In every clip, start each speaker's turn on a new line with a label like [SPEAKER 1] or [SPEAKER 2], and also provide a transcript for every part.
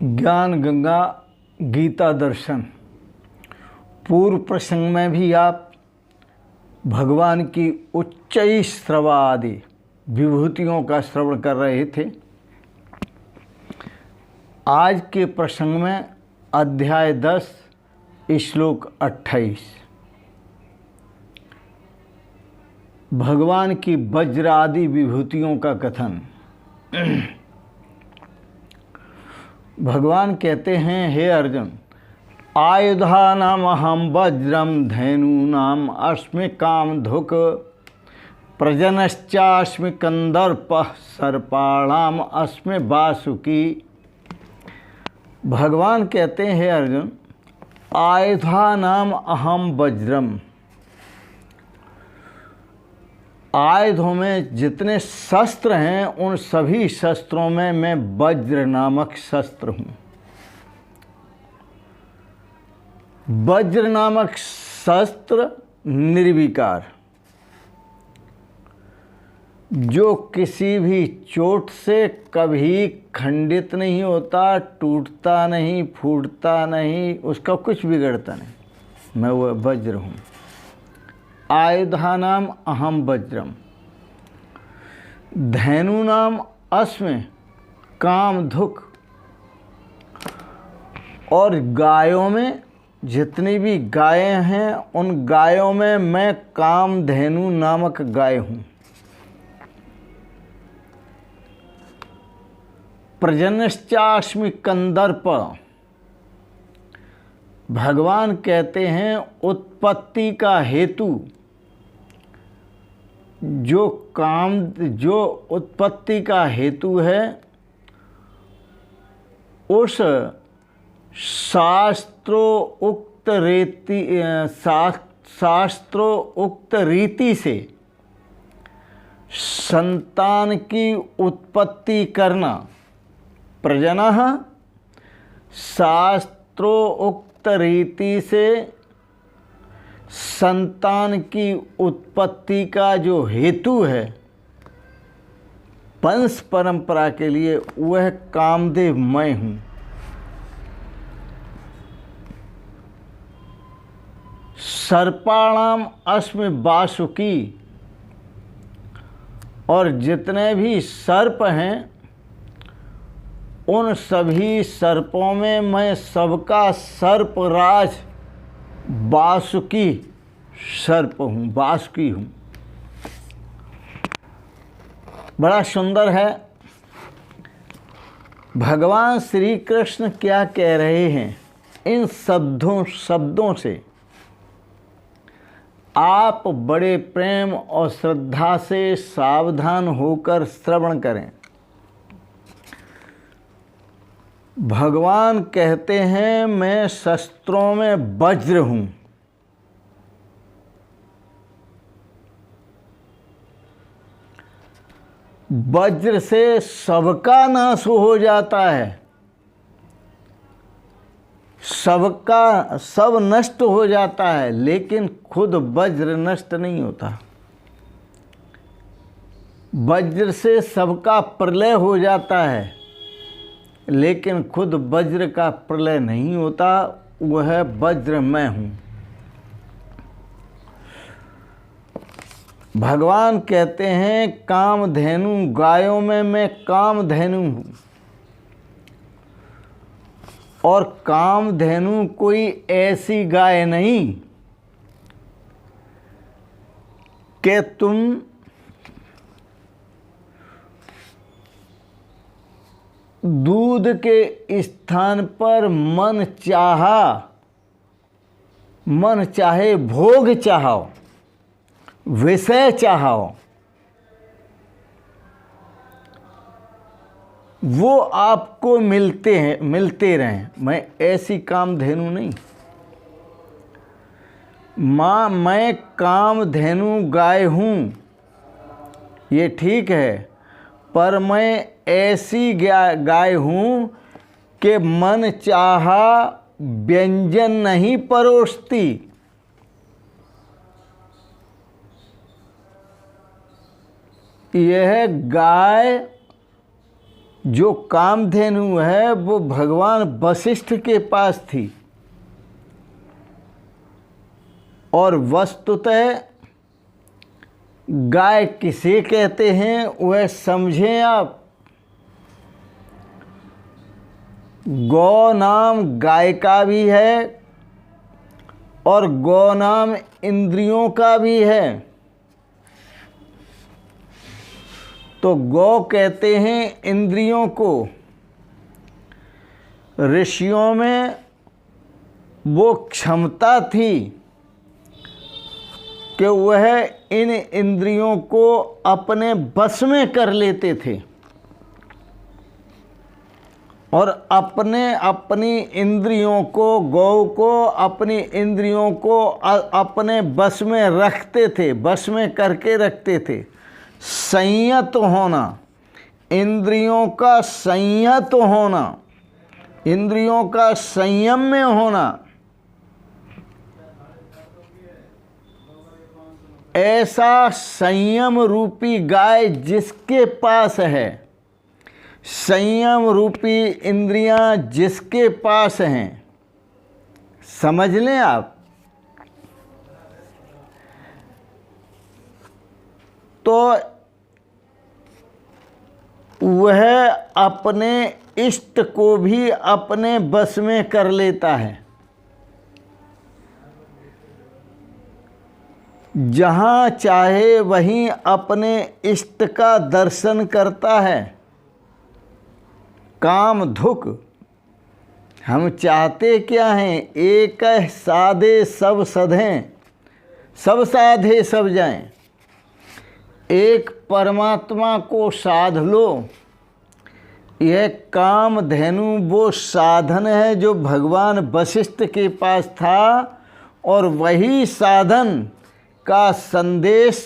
[SPEAKER 1] ज्ञान गंगा गीता दर्शन। पूर्व प्रसंग में भी आप भगवान की उच्च श्रवा आदि विभूतियों का श्रवण कर रहे थे। आज के प्रसंग में अध्याय 10 श्लोक 28 भगवान की वज्र आदि विभूतियों का कथन। भगवान कहते हैं, हे अर्जुन, आयुधानाम अहम वज्रम धेनूनाम अस्मि कामधुक प्रजनश्चास्मि कंदर्पः सर्पाणाम अस्मि वासुकी। भगवान कहते हैं, हे अर्जुन, आयुधानाम अहम वज्रम, आयुधों में जितने शस्त्र हैं उन सभी शस्त्रों में मैं वज्र नामक शस्त्र हूँ। वज्र नामक शस्त्र निर्विकार, जो किसी भी चोट से कभी खंडित नहीं होता, टूटता नहीं, फूटता नहीं, उसका कुछ बिगड़ता नहीं। मैं वह वज्र हूँ। आयुधानाम अहम वज्रम धेनूनाम अस्मि कामधुक, और गायों में जितनी भी गायें हैं उन गायों में मैं कामधेनु नामक गाय हूँ। प्रजनश्चास्मि कंदर्प, भगवान कहते हैं उत्पत्ति का हेतु, जो उत्पत्ति का हेतु है उस शास्त्रोक्त रीति से संतान की उत्पत्ति करना। प्रजनः शास्त्रोक्त रीति से संतान की उत्पत्ति का जो हेतु है वंश परंपरा के लिए, वह कामदेव मैं हूँ। सर्पाणाम अस्मि वासुकी, और जितने भी सर्प हैं उन सभी सर्पों में मैं सबका सर्पराज वासुकी सर्प हूँ, वासुकी हूँ। बड़ा सुंदर है। भगवान श्री कृष्ण क्या कह रहे हैं इन शब्दों से आप बड़े प्रेम और श्रद्धा से सावधान होकर श्रवण करें। भगवान कहते हैं, मैं शस्त्रों में वज्र हूँ। वज्र से सबका नाश हो जाता है, सब नष्ट हो जाता है, लेकिन खुद वज्र नष्ट नहीं होता। वज्र से सबका प्रलय हो जाता है, लेकिन खुद वज्र का प्रलय नहीं होता। वह वज्र मैं हूँ। भगवान कहते हैं, कामधेनु गायों में मैं कामधेनु हूँ। और कामधेनु कोई ऐसी गाय नहीं कि तुम दूध के स्थान पर मन चाहे भोग चाहो, विषय चाहो, वो आपको मिलते रहें। मैं ऐसी कामधेनु नहीं। माँ, मैं कामधेनु गाय हूँ, ये ठीक है, पर मैं ऐसी गाय हूँ कि मन चाहा व्यंजन नहीं परोसती। यह गाय जो कामधेनु है वो भगवान वशिष्ठ के पास थी। और वस्तुतः गाय किसे कहते हैं वह समझें आप। गौ नाम गाय का भी है और गौ नाम इंद्रियों का भी है। तो गौ कहते हैं इंद्रियों को। ऋषियों में वो क्षमता थी कि वह इन इंद्रियों को अपने बस में कर लेते थे और अपनी इंद्रियों को, गौ को अपनी इंद्रियों को अपने बस में रखते थे, बस में करके रखते थे। संयत होना, इंद्रियों का संयत होना, इंद्रियों का संयम में होना, ऐसा संयम रूपी गाय जिसके पास है, संयम रूपी इंद्रियां जिसके पास हैं, समझ लें आप। तो वह अपने इष्ट को भी अपने बस में कर लेता है। जहाँ चाहे वहीं अपने इष्ट का दर्शन करता है। काम धुक, हम चाहते क्या हैं? एक साधे सब सधें, सब साधे सब जाएं। एक परमात्मा को साध लो। यह कामधेनु वो साधन है जो भगवान वशिष्ठ के पास था और वही साधन का संदेश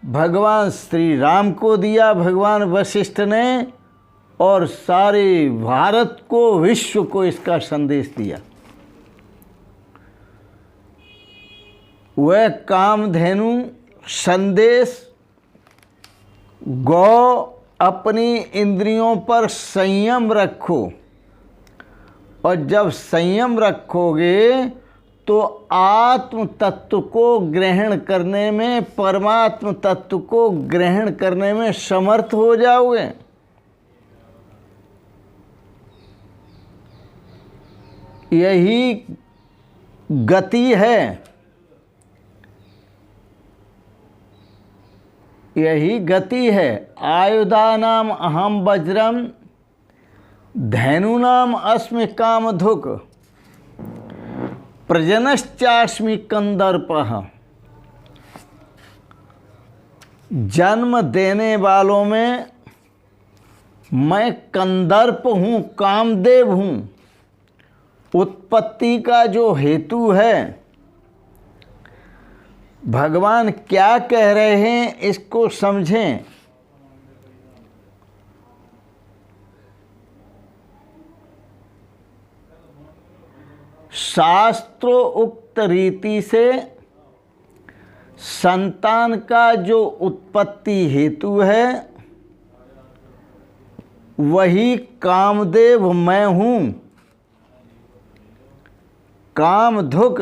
[SPEAKER 1] भगवान श्री राम को दिया भगवान वशिष्ठ ने और सारे भारत को, विश्व को इसका संदेश दिया। वह कामधेनु संदेश, गौ अपनी इंद्रियों पर संयम रखो और जब संयम रखोगे तो आत्म तत्व को ग्रहण करने में, परमात्म तत्व को ग्रहण करने में समर्थ हो जाओगे। यही गति है, यही गति है। आयुधानाम अहम वज्रम, धैनूनाम अस्मि कामधुक्, प्रजनश्चास्मि कंदर्पः। जन्म देने वालों में मैं कंदर्प हूँ, कामदेव हूँ। उत्पत्ति का जो हेतु है, भगवान क्या कह रहे हैं इसको समझें। शास्त्रों उक्त रीति से संतान का जो उत्पत्ति हेतु है वही कामदेव मैं हूँ। कामधुक्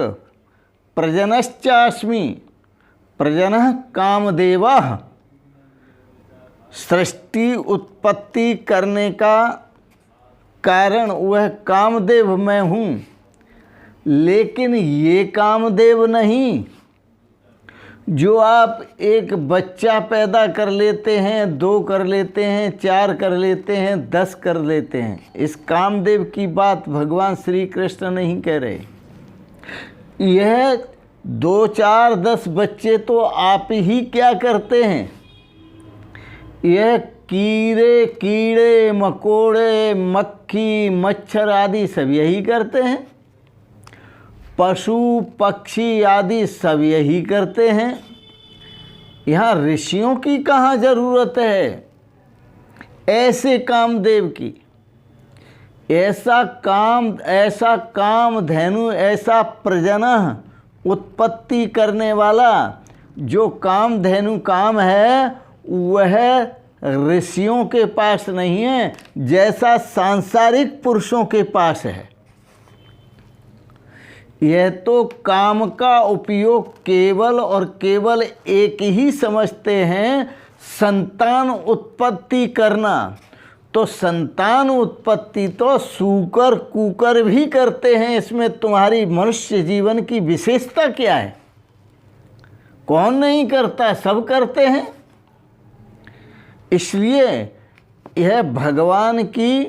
[SPEAKER 1] प्रजनश्चास्मि, प्रजनः कामदेवः। सृष्टि उत्पत्ति करने का कारण वह कामदेव मैं हूँ। लेकिन ये कामदेव नहीं जो आप एक बच्चा पैदा कर लेते हैं, 2 कर लेते हैं, 4 कर लेते हैं, 10 कर लेते हैं। इस कामदेव की बात भगवान श्री कृष्ण नहीं कह रहे। यह 2, 4, 10 बच्चे तो आप ही क्या करते हैं? यह कीड़े, कीड़े मकोड़े, मक्खी, मच्छर आदि सब यही करते हैं। पशु पक्षी आदि सब यही करते हैं। यहाँ ऋषियों की कहाँ जरूरत है ऐसे कामदेव की? ऐसा कामधेनु, ऐसा प्रजनन उत्पत्ति करने वाला जो कामधेनु काम है वह ऋषियों के पास नहीं है जैसा सांसारिक पुरुषों के पास है। यह तो काम का उपयोग केवल और केवल एक ही समझते हैं, संतान उत्पत्ति करना। तो संतान उत्पत्ति तो सूकर कूकर भी करते हैं, इसमें तुम्हारी मनुष्य जीवन की विशेषता क्या है? कौन नहीं करता? सब करते हैं। इसलिए यह भगवान की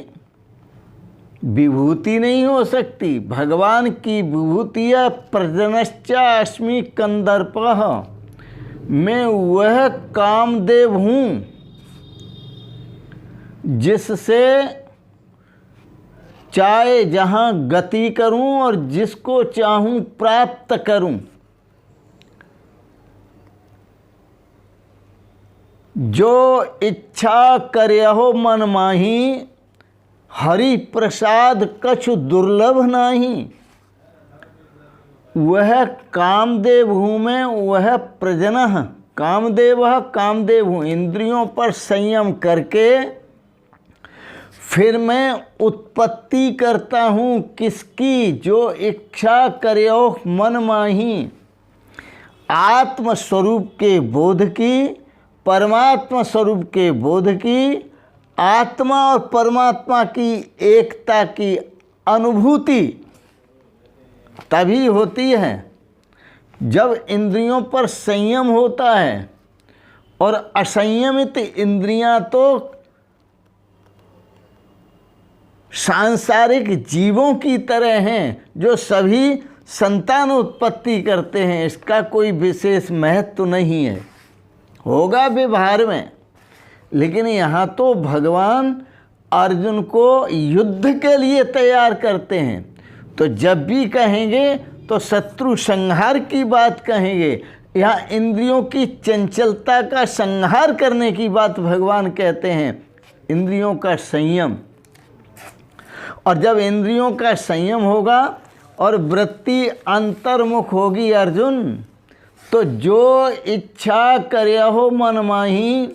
[SPEAKER 1] विभूति नहीं हो सकती। भगवान की विभूति है प्रजनश्चास्मि कंदर्पः, मैं वह कामदेव हूँ जिससे चाहे जहाँ गति करूँ और जिसको चाहूँ प्राप्त करूँ। जो इच्छा करहु मन माही, हरि प्रसाद कछु दुर्लभ नाही। वह कामदेव हूँ मैं, वह प्रजनः कामदेव कामदेव हूँ। इंद्रियों पर संयम करके फिर मैं उत्पत्ति करता हूँ किसकी? जो इच्छा करयो मन माही, आत्म स्वरूप के बोध की, परमात्मा स्वरूप के बोध की, आत्मा और परमात्मा की एकता की अनुभूति तभी होती है जब इंद्रियों पर संयम होता है। और असंयमित इंद्रियां तो सांसारिक जीवों की तरह हैं जो सभी संतान उत्पत्ति करते हैं। इसका कोई विशेष महत्व नहीं है, होगा व्यवहार में। लेकिन यहाँ तो भगवान अर्जुन को युद्ध के लिए तैयार करते हैं। तो जब भी कहेंगे तो शत्रु संहार की बात कहेंगे। यहाँ इंद्रियों की चंचलता का संहार करने की बात भगवान कहते हैं, इंद्रियों का संयम। और जब इंद्रियों का संयम होगा और वृत्ति अंतर्मुख होगी अर्जुन, तो जो इच्छा करहु मन माही,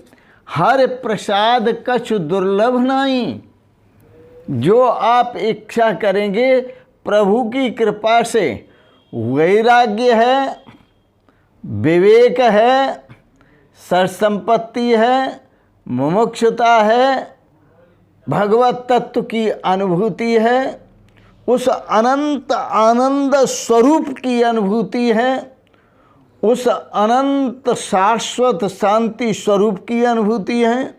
[SPEAKER 1] हर प्रसाद कछु दुर्लभ नहीं। जो आप इच्छा करेंगे प्रभु की कृपा से, वैराग्य है, विवेक है, सरसंपत्ति है, मुमुक्षुता है, भगवत तत्व की अनुभूति है, उस अनंत आनंद स्वरूप की अनुभूति है, उस अनंत शाश्वत शांति स्वरूप की अनुभूति है,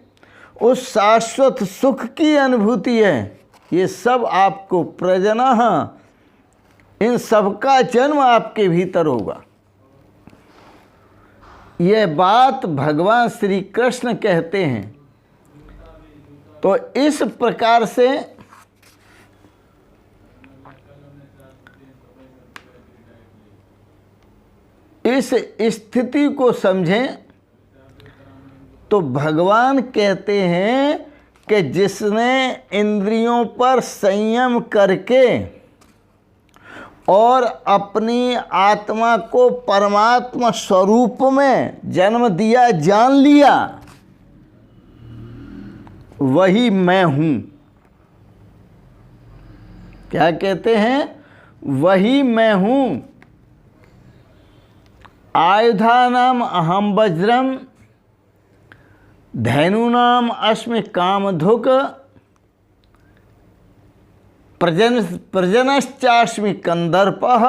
[SPEAKER 1] उस शाश्वत सुख की अनुभूति है। ये सब आपको प्रजनः, इन सब का जन्म आपके भीतर होगा। यह बात भगवान श्री कृष्ण कहते हैं। तो इस प्रकार से इस स्थिति को समझें तो भगवान कहते हैं कि जिसने इंद्रियों पर संयम करके और अपनी आत्मा को परमात्मा स्वरूप में जन्म दिया, जान लिया, वही मैं हूँ। क्या कहते हैं? वही मैं हूँ। आयुधानाम अहम वज्रम, धैनूनाम अस्मि कामधुक, प्रजनश्चास्मि कंदर्पः।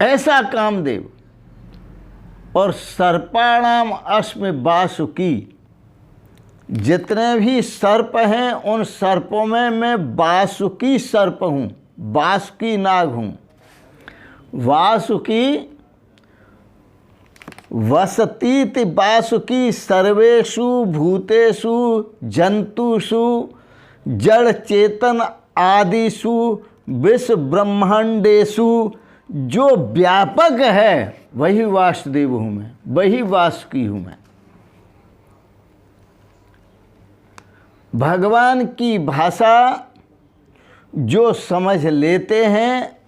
[SPEAKER 1] ऐसा कामदेव। और सर्पाणाम अस्मि वासुकी, जितने भी सर्प हैं उन सर्पों में मैं वासुकी सर्प हूँ, वासुकी नाग हूँ। वासुकी वसतीति वासुकी सर्वेषु भूतेषु जंतुषु जड़ चेतन आदिषु विश्व ब्रह्मांडेषु। जो व्यापक है वही वासुदेव हूँ मैं, वही वासुकी हूँ मैं। भगवान की भाषा जो समझ लेते हैं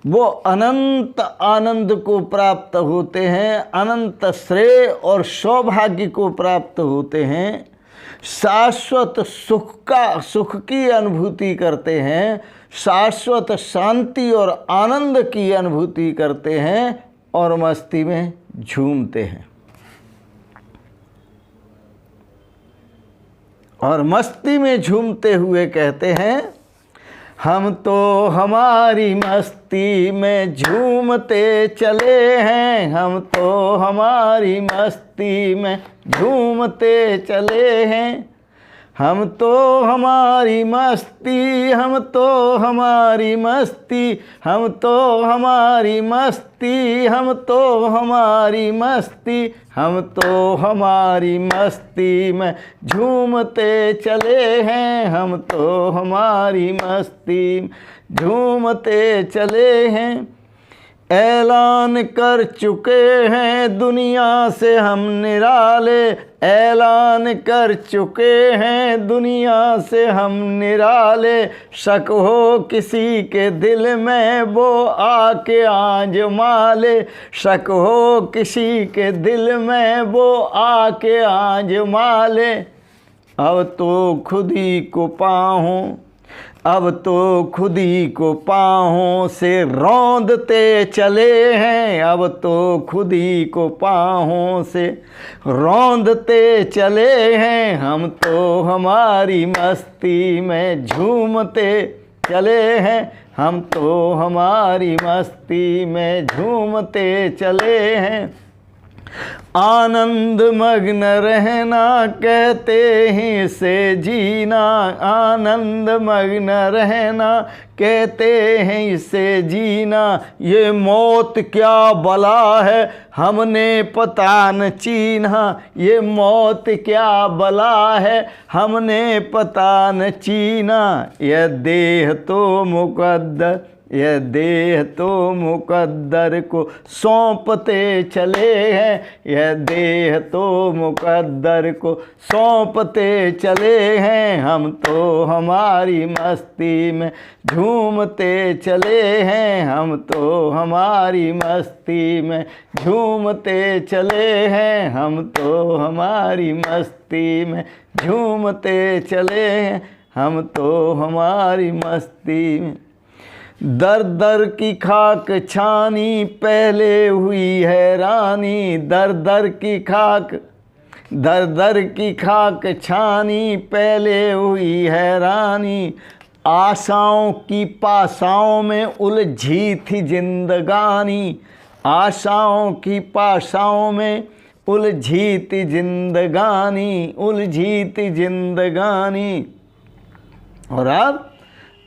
[SPEAKER 1] वो अनंत आनंद को प्राप्त होते हैं, अनंत श्रेय और सौभाग्य को प्राप्त होते हैं, शाश्वत सुख की अनुभूति करते हैं, शाश्वत शांति और आनंद की अनुभूति करते हैं और मस्ती में झूमते हैं। और मस्ती में झूमते हुए कहते हैं, हम तो हमारी मस्ती में झूमते चले हैं, हम तो हमारी मस्ती में झूमते चले हैं, हम तो हमारी मस्ती, हम तो हमारी मस्ती, हम तो हमारी मस्ती, हम तो हमारी मस्ती, हम तो हमारी मस्ती में झूमते चले हैं, हम तो हमारी मस्ती में झूमते चले हैं। ऐलान कर चुके हैं दुनिया से हम निराले, ऐलान कर चुके हैं दुनिया से हम निराले, शक हो किसी के दिल में वो आके आजमा ले, शक हो किसी के दिल में वो आके आजमा ले। अब तो खुद ही को पाऊँ, अब तो खुद ही को पाँवों से रौंदते चले हैं, अब तो खुद ही को पाँवों से रौंदते चले हैं, हम तो हमारी मस्ती में झूमते चले हैं, हम तो हमारी मस्ती में झूमते चले हैं। आनंद मग्न रहना कहते हैं इसे जीना, आनंद मग्न रहना कहते हैं इसे जीना, ये मौत क्या बला है हमने पता न चीन्हा, ये मौत क्या बला है हमने पता न चीना, यह देह तो मुकद्दर, यह देह तो मुकद्दर को सौंपते चले हैं, यह देह तो मुकद्दर को सौंपते चले हैं, हम तो हमारी मस्ती में झूमते चले हैं, हम तो हमारी मस्ती में झूमते चले हैं, हम तो हमारी मस्ती में झूमते चले हैं, हम तो हमारी मस्ती में। दर दर की खाक छानी पहले हुई हैरानी, दर दर की खाक, दर दर की खाक छानी पहले हुई हैरानी, आशाओं की पाशाओं में उलझी थी जिंदगानी, आशाओं की पाशाओं में उलझी थी जिंदगानी, उलझी थी जिंदगानी। और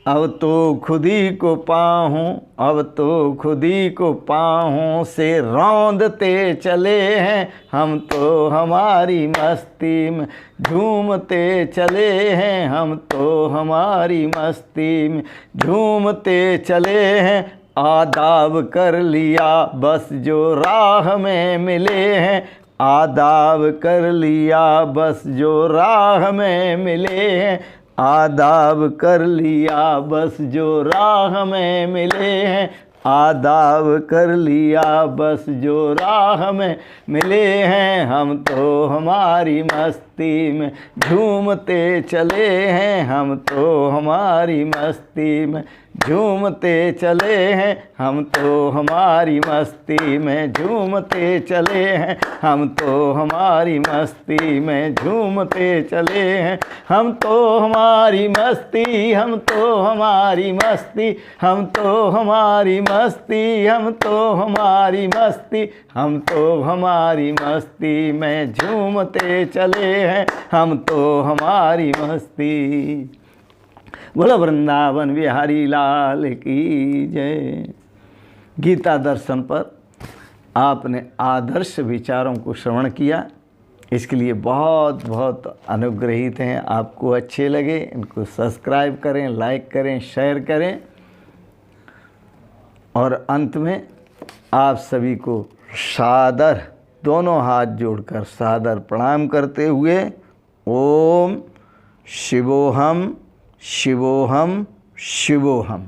[SPEAKER 1] अब तो खुद ही को पाहूँ, अब तो खुद ही को पाहूँ से रौंदते चले हैं, हम तो हमारी मस्ती में झूमते चले हैं, हम तो हमारी मस्ती में झूमते चले हैं। आदाब कर लिया बस जो राह में मिले हैं, आदाब कर लिया बस जो राह में मिले हैं, आदाब कर लिया बस जो राह में मिले हैं, आदाब कर लिया बस जो राह में मिले हैं, हम तो हमारी मस्ती में झूमते चले हैं, हम तो हमारी मस्ती में झूमते चले हैं, हम तो हमारी मस्ती में झूमते चले हैं, हम तो हमारी मस्ती में झूमते चले हैं, हम तो हमारी मस्ती, हम तो हमारी मस्ती, हम तो हमारी मस्ती, हम तो हमारी मस्ती, हम तो हमारी मस्ती में झूमते चले हैं, हम तो हमारी मस्ती। बोलो वृंदावन बिहारी लाल की जय। गीता दर्शन पर आपने आदर्श विचारों को श्रवण किया, इसके लिए बहुत बहुत अनुग्रहित हैं। आपको अच्छे लगे इनको सब्सक्राइब करें, लाइक करें, शेयर करें। और अंत में आप सभी को सादर, दोनों हाथ जोड़कर सादर प्रणाम करते हुए ओम शिवोहम शिवोहम शिवोहम।